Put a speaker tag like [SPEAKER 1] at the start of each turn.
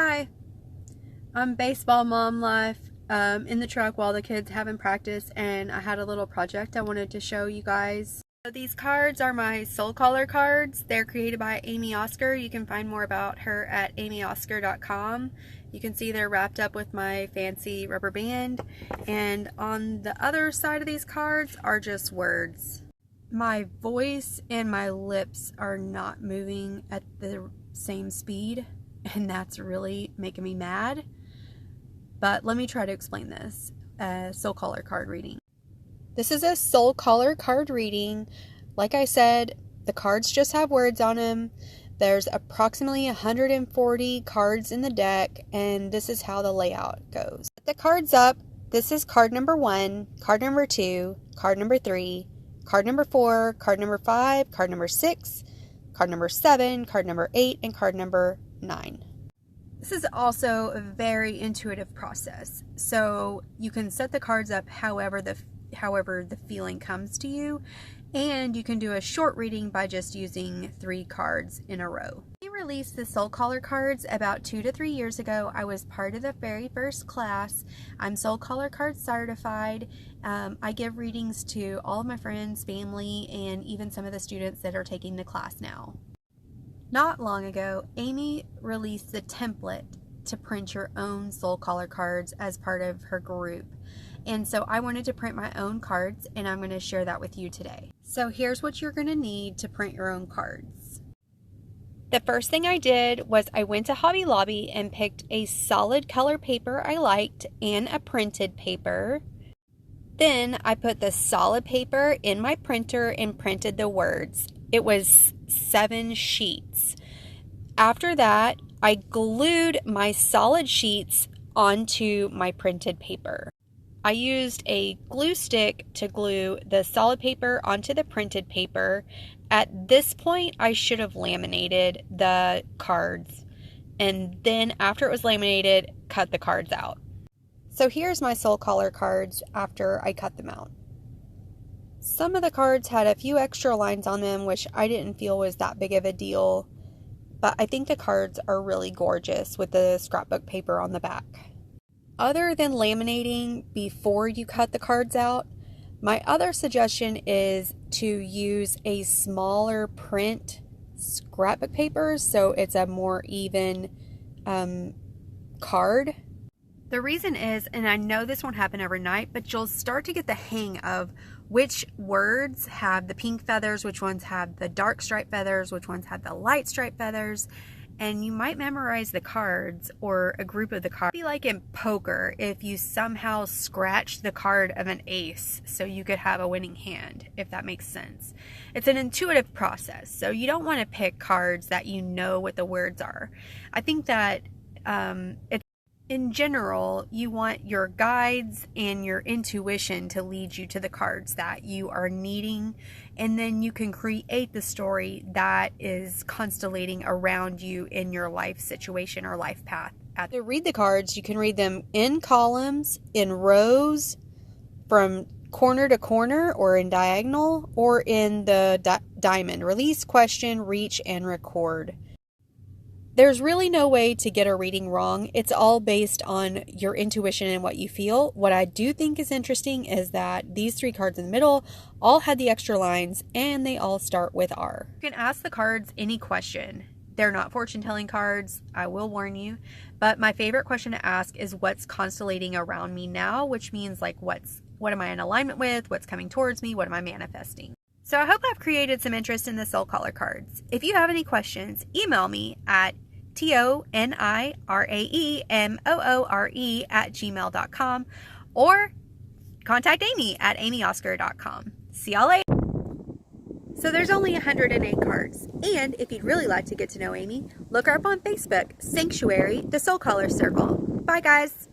[SPEAKER 1] Hi, I'm baseball mom life in the truck while the kids having practice, and I had a little project I wanted to show you guys. So these cards are my SoulCaller cards. They're created by Amy Oscar. You can find more about her at amyoscar.com. You can see they're wrapped up with my fancy rubber band, and on the other side of these cards are just words. My voice and my lips are not moving at the same speed, and that's really making me mad. But let me try to explain this. SoulCaller card reading. This is a SoulCaller card reading. Like I said, the cards just have words on them. There's approximately 140 cards in the deck, and this is how the layout goes. Put the cards up. This is card number 1, card number 2, card number 3, card number 4, card number 5, card number 6, card number 7, card number 8, and card number 9. This is also a very intuitive process, so you can set the cards up however the feeling comes to you, and you can do a short reading by just using 3 cards in a row. We released the SoulCaller cards about 2 to 3 years ago. I was part of the very first class. I'm SoulCaller Cards certified. I give readings to all of my friends, family, and even some of the students that are taking the class now. Not long ago, Amy released the template to print your own SoulCaller cards as part of her group. And so I wanted to print my own cards, and I'm going to share that with you today. So here's what you're going to need to print your own cards. The first thing I did was I went to Hobby Lobby and picked a solid color paper I liked and a printed paper. Then I put the solid paper in my printer and printed the words. It was 7 sheets. After that, I glued my solid sheets onto my printed paper. I used a glue stick to glue the solid paper onto the printed paper. At this point, I should have laminated the cards, and then after it was laminated, cut the cards out. So here's my SoulCaller cards after I cut them out. Some of the cards had a few extra lines on them, which I didn't feel was that big of a deal, but I think the cards are really gorgeous with the scrapbook paper on the back. Other than laminating before you cut the cards out, my other suggestion is to use a smaller print scrapbook paper so it's a more even card. The reason is, and I know this won't happen overnight, but you'll start to get the hang of which words have the pink feathers, which ones have the dark stripe feathers, which ones have the light stripe feathers, and you might memorize the cards or a group of the cards. It'd be like in poker if you somehow scratch the card of an ace so you could have a winning hand, if that makes sense. It's an intuitive process, so you don't want to pick cards that you know what the words are. I think that in general, you want your guides and your intuition to lead you to the cards that you are needing, and then you can create the story that is constellating around you in your life situation or life path. To read the cards, you can read them in columns, in rows, from corner to corner, or in diagonal, or in the diamond. Release, question, reach, and record. There's really no way to get a reading wrong. It's all based on your intuition and what you feel. What I do think is interesting is that these 3 cards in the middle all had the extra lines, and they all start with R. You can ask the cards any question. They're not fortune-telling cards, I will warn you, but my favorite question to ask is what's constellating around me now, which means like what am I in alignment with, what's coming towards me, what am I manifesting? So I hope I've created some interest in the SoulCaller cards. If you have any questions, email me at tonireemoore@gmail.com or contact Amy at amyoscar.com. See y'all later. So there's only 108 cards, and if you'd really like to get to know Amy, look her up on Facebook, Sanctuary, the SoulCaller Circle. Bye guys.